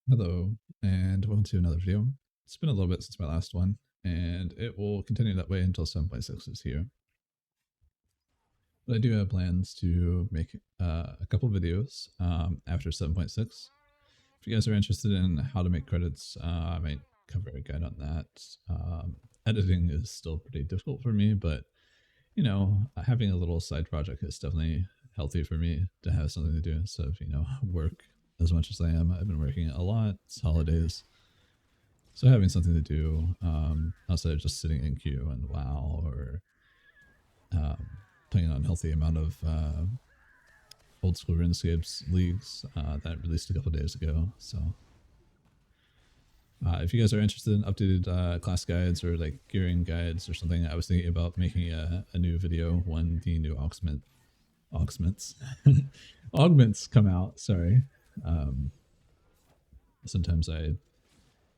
Hello, and welcome to another video. It's been a little bit since my last one, and it will continue that way until 7.6 is here. But I do have plans to make a couple videos after 7.6. If you guys are interested in how to make credits, I might cover a guide on that. Editing is still pretty difficult for me, but you know, having a little side project is definitely healthy for me to have something to do instead of, work as much as I am. I've been working a lot. It's holidays. So having something to do outside of just sitting in queue and WoW or playing an unhealthy amount of old school RuneScapes leagues that released a couple days ago. So if you guys are interested in updated class guides or like gearing guides or something, I was thinking about making a new video when the new augments augments come out. Sorry. Sometimes I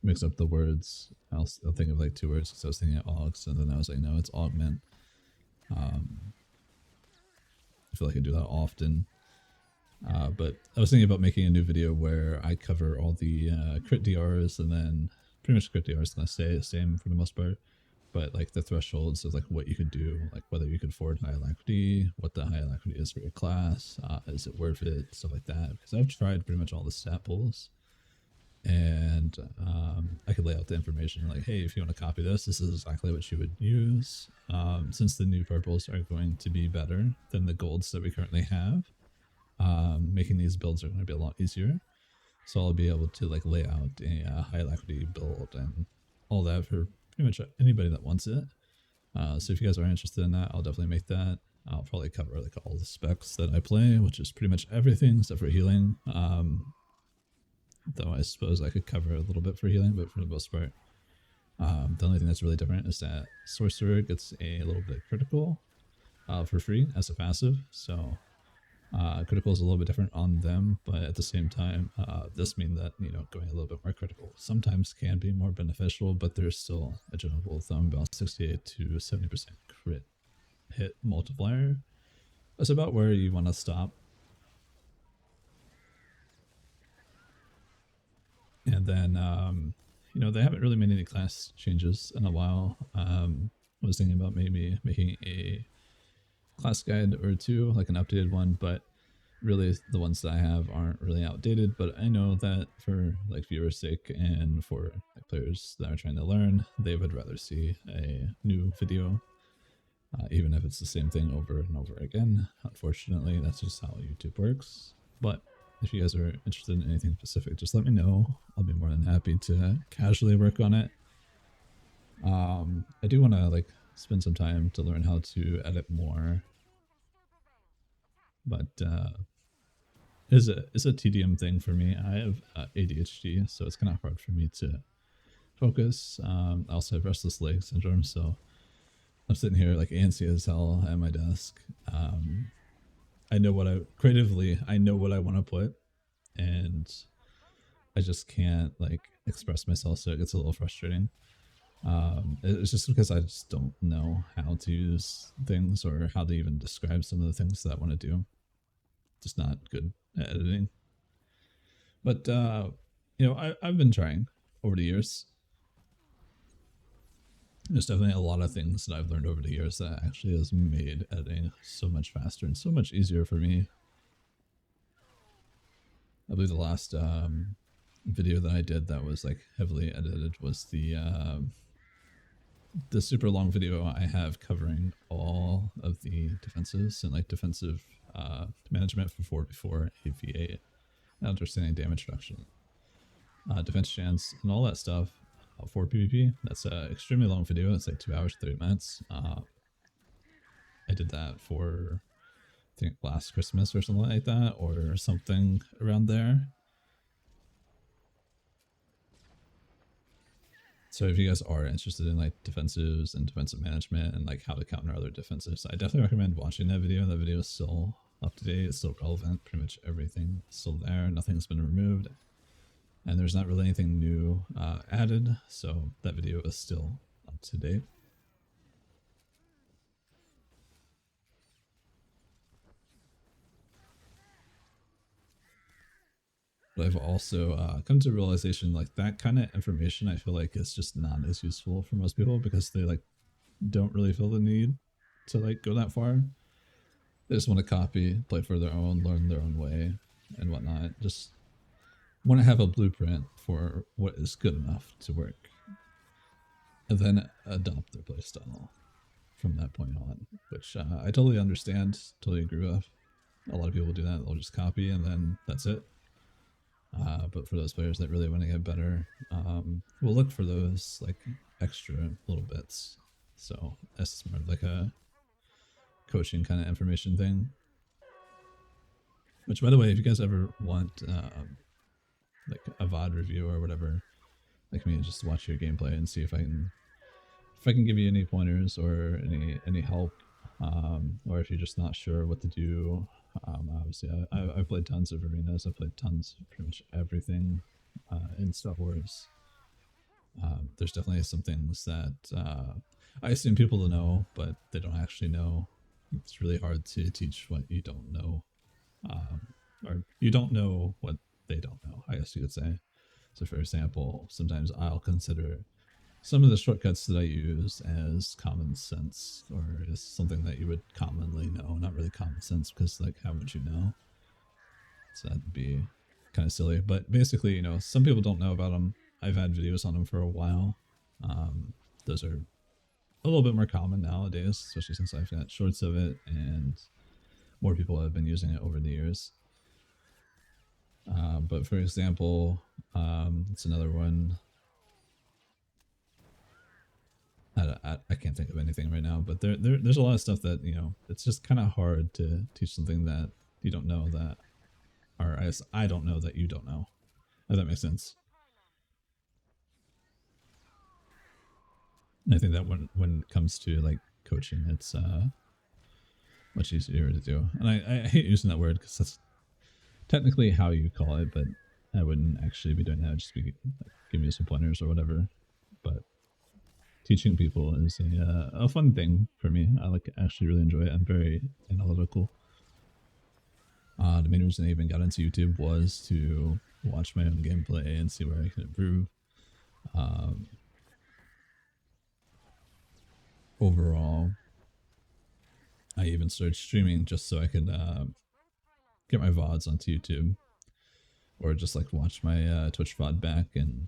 mix up the words. I'll think of like two words because I was thinking augs, and then I was like, no, it's augment. I feel like I do that often. But I was thinking about making a new video where I cover all the crit DRs, and then pretty much crit DRs gonna stay the same for the most part. But like the thresholds of like what you could do, like whether you could afford high alacrity, what the high alacrity is for your class, is it worth it, stuff like that. Because I've tried pretty much all the stat pools, and I could lay out the information like, hey, if you want to copy this, this is exactly what you would use. Since the new purples are going to be better than the golds that we currently have, making these builds are going to be a lot easier. So I'll be able to like lay out a high alacrity build and all that for pretty much anybody that wants it. So if you guys are interested in that, I'll definitely make that. I'll probably cover like all the specs that I play, which is pretty much everything except for healing. Though I suppose I could cover a little bit for healing, but for the most part, the only thing that's really different is that sorcerer gets a little bit critical for free as a passive. So critical is a little bit different on them, but at the same time, this means that going a little bit more critical sometimes can be more beneficial, but there's still a general rule of thumb about 68 to 70% crit hit multiplier. That's about where you want to stop. And then they haven't really made any class changes in a while. I was thinking about maybe making a class guide or two, like an updated one, but really the ones that I have aren't really outdated. But I know that for like viewers' sake and for like players that are trying to learn, they would rather see a new video, even if it's the same thing over and over again. Unfortunately, that's just how YouTube works. But if you guys are interested in anything specific, just let me know. I'll be more than happy to casually work on it. I do want to like spend some time to learn how to edit more, but it's a tedium thing for me. I have ADHD, so it's kind of hard for me to focus. I also have restless leg syndrome, so I'm sitting here like antsy as hell at my desk. I know what I know what I want to put, and I just can't like express myself, so it gets a little frustrating. It's just because I just don't know how to use things or how to even describe some of the things that I want to do. Just not good at editing. But I've been trying over the years. There's definitely a lot of things that I've learned over the years that actually has made editing so much faster and so much easier for me. I believe the last video that I did that was like heavily edited was the super long video I have covering all of the defenses and like defensive management for 4v4, AV8, understanding damage reduction, defense chance, and all that stuff for PvP. That's an extremely long video. It's like 2 hours 30 minutes. I did that for I think last Christmas or something like that, or something around there. So if you guys are interested in like defensives and defensive management and like how to counter other defenses, I definitely recommend watching that video. That video is still up to date. It's still relevant. Pretty much everything is still there. Nothing's been removed. And there's not really anything new added. So that video is still up to date. But I've also come to a realization like that kind of information I feel like is just not as useful for most people because they like don't really feel the need to like go that far. They just want to copy, play for their own, learn their own way, and whatnot. Just want to have a blueprint for what is good enough to work, and then adopt their playstyle from that point on. Which I totally understand, totally agree with. A lot of people do that; they'll just copy, and then that's it. But for those players that really want to get better, we'll look for those like extra little bits. So that's more like a coaching kind of information thing. Which, by the way, if you guys ever want like a VOD review or whatever, like me, just watch your gameplay and see if I can give you any pointers or any help, or if you're just not sure what to do. Obviously, I've played tons of arenas. I've played tons of pretty much everything in Star Wars. There's definitely some things that I assume people will know, but they don't actually know. It's really hard to teach what you don't know, or you don't know what they don't know, I guess you could say. So, for example, sometimes I'll consider some of the shortcuts that I use as common sense or as something that you would commonly know. Not really common sense because, like, how would you know? So that'd be kind of silly. But basically, you know, some people don't know about them. I've had videos on them for a while. Those are a little bit more common nowadays, especially since I've got shorts of it and more people have been using it over the years. But for example, it's another one. I can't think of anything right now, but there's a lot of stuff that, you know, it's just kind of hard to teach something that you don't know that, or I don't know that you don't know. If that makes sense. And I think that when it comes to like coaching, it's much easier to do. And I hate using that word because that's technically how you call it, but I wouldn't actually be doing that. I'd just be like, giving you some pointers or whatever. But teaching people is a fun thing for me. I like actually really enjoy it. I'm very analytical. The main reason I even got into YouTube was to watch my own gameplay and see where I can improve. Overall, I even started streaming just so I could get my VODs onto YouTube, or just like watch my Twitch VOD back and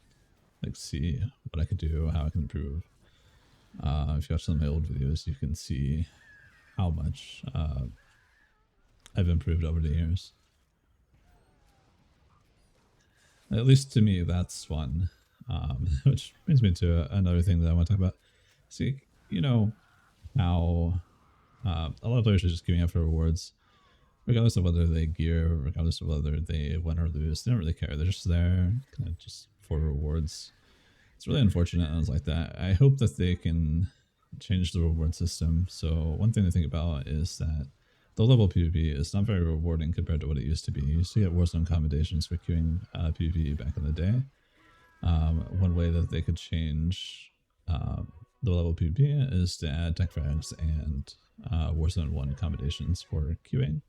like see what I could do, how I can improve. If you watch some of my old videos, you can see how much I've improved over the years. At least to me, that's fun. Which brings me to another thing that I want to talk about. See, you know how a lot of players are just giving out for rewards, regardless of whether they gear, regardless of whether they win or lose. They don't really care. They're just there, kind of just for rewards. It's really unfortunate and it's like that. I hope that they can change the reward system. So one thing to think about is that the level PvP is not very rewarding compared to what it used to be. You used to get Warzone commendations for queuing PvP back in the day. One way that they could change the level PvP is to add tech frags and Warzone 1 accommodations for queuing.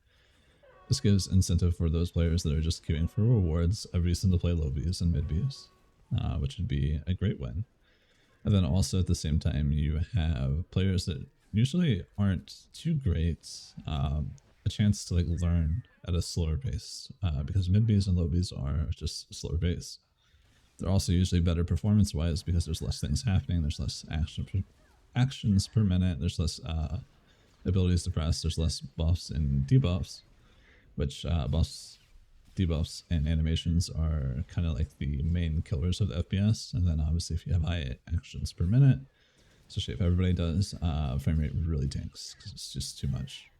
This gives incentive for those players that are just queuing for rewards, a reason to play low Bs and mid Bs, which would be a great win. And then also at the same time, you have players that usually aren't too great, a chance to like learn at a slower pace, because mid Bs and low Bs are just slower pace. They're also usually better performance-wise because there's less things happening, there's less actions per minute, there's less abilities to press, there's less buffs and debuffs, which buffs, debuffs, and animations are kind of like the main killers of the FPS. And then obviously if you have high actions per minute, especially if everybody does, frame rate really tanks because it's just too much.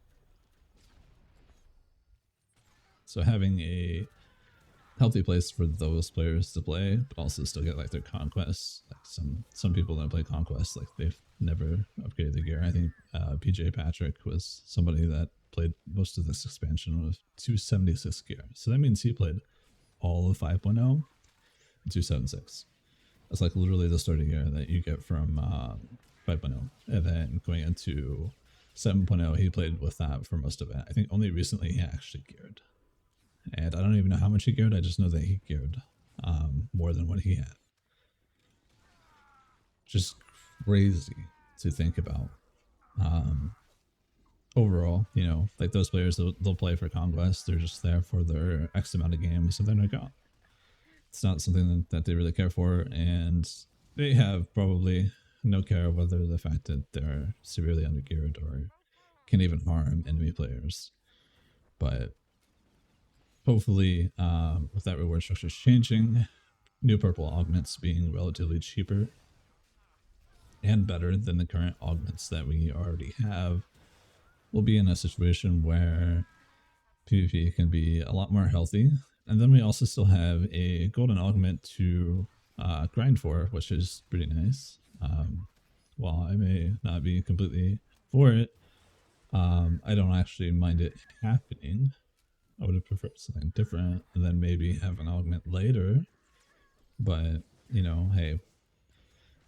So having a healthy place for those players to play, but also still get like their conquests. Like some people that play conquests, like they've never upgraded the gear. I think PJ Patrick was somebody that played most of this expansion with 276 gear. So that means he played all of 5.0 and 276. That's like literally the starting gear that you get from 5.0. And then going into 7.0, he played with that for most of it. I think only recently he actually geared. and I don't even know how much he geared. I just know that he geared more than what he had. Just crazy to think about. Overall, you know, like those players, they'll play for conquest. They're just there for their X amount of games, and then they go. It's not something that they really care for, and they have probably no care whether the fact that they're severely undergeared or can even harm enemy players. But hopefully, with that reward structure changing, new purple augments being relatively cheaper and better than the current augments that we already have, we'll be in a situation where PvP can be a lot more healthy. And then we also still have a golden augment to grind for, which is pretty nice. While I may not be completely for it, I don't actually mind it happening. I would have preferred something different and then maybe have an augment later. But, you know, hey,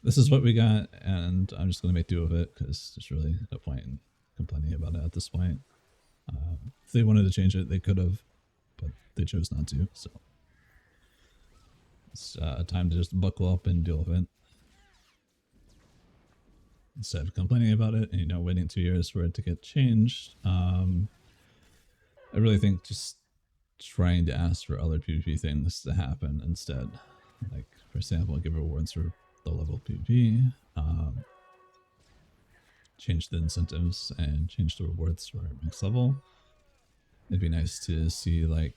this is what we got, and I'm just going to make do of it because there's really no point in complaining about it at this point. If they wanted to change it, they could have, but they chose not to. So it's time to just buckle up and deal with it instead of complaining about it and, you know, waiting 2 years for it to get changed. I really think just trying to ask for other PvP things to happen instead. Like, for example, give rewards for low level PvP, change the incentives and change the rewards for max level. It'd be nice to see, like,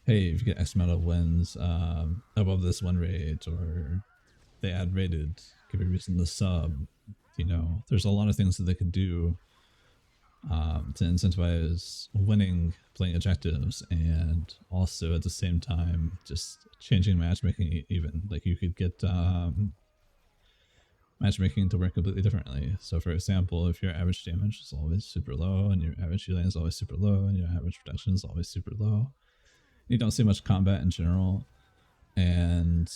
hey, if you get X amount of wins above this win rate, or they add rated, give a reason to sub. You know, there's a lot of things that they could do to incentivize winning, playing objectives, and also at the same time just changing matchmaking. Even like you could get matchmaking to work completely differently. So for example, if your average damage is always super low and your average healing is always super low and your average protection is always super low, you don't see much combat in general, and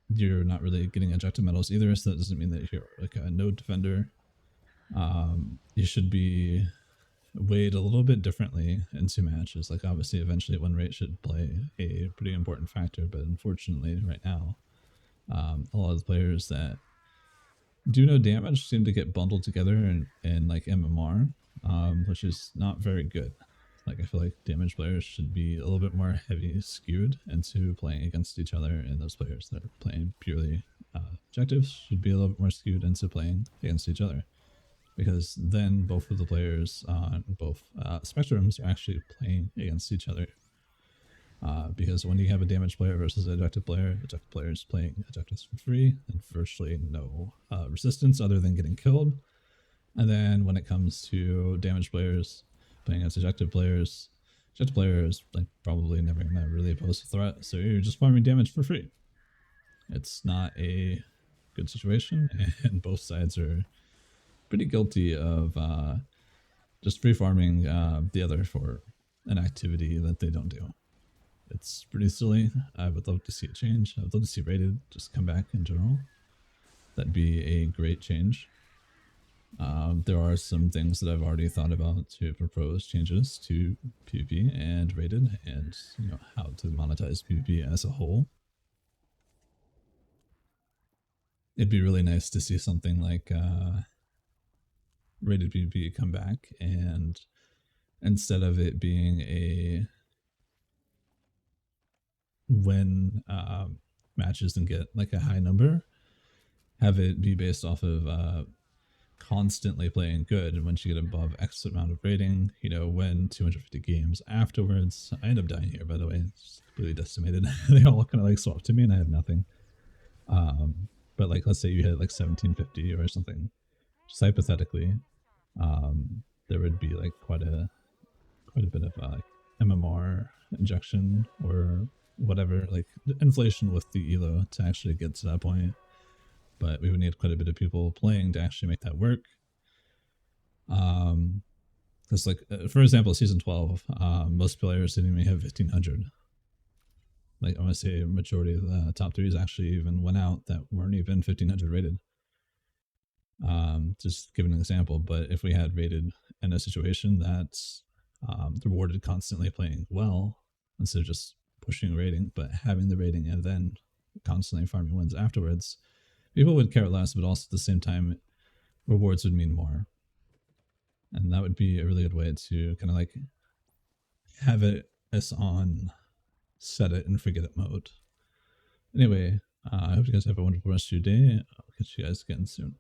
you're not really getting objective medals either, so that doesn't mean that if you're like a node defender, you should be weighed a little bit differently into matches. Like obviously eventually win rate should play a pretty important factor, but unfortunately right now a lot of the players that do no damage seem to get bundled together in like MMR, which is not very good. Like I feel like damage players should be a little bit more heavy skewed into playing against each other, and those players that are playing purely objectives should be a little bit more skewed into playing against each other, because then both of the players on both spectrums are actually playing against each other. Because when you have a damage player versus an objective player is playing objectives for free and virtually no resistance other than getting killed. And then when it comes to damage players playing against objective players like probably never gonna really pose a threat, so you're just farming damage for free. It's not a good situation, and both sides are pretty guilty of just free farming the other for an activity that they don't do. It's pretty silly. I would love to see it change. I would love to see rated just come back in general. That'd be a great change. There are some things that I've already thought about to propose changes to PvP and rated, and you know how to monetize PvP as a whole. It'd be really nice to see something like rated PvP come back, and instead of it being a win matches and get like a high number, have it be based off of constantly playing good, and once you get above X amount of rating, you know, win 250 games afterwards. I end up dying here, by the way. It's completely decimated. They all kind of like swap to me and I have nothing. But like, let's say you hit like 1750 or something, just hypothetically, there would be like quite a bit of MMR injection or whatever, like inflation with the elo to actually get to that point. But we would need quite a bit of people playing to actually make that work. Because like, for example, season 12, most players didn't even have 1500. Like I want to say a majority of the top threes actually even went out that weren't even 1500 rated. Just give an example, but if we had rated in a situation that's rewarded constantly playing well instead of just pushing a rating, but having the rating and then constantly farming wins afterwards, people would care less, but also at the same time, rewards would mean more. And that would be a really good way to kind of like have it as on set it and forget it mode. Anyway, I hope you guys have a wonderful rest of your day. I'll catch you guys again soon.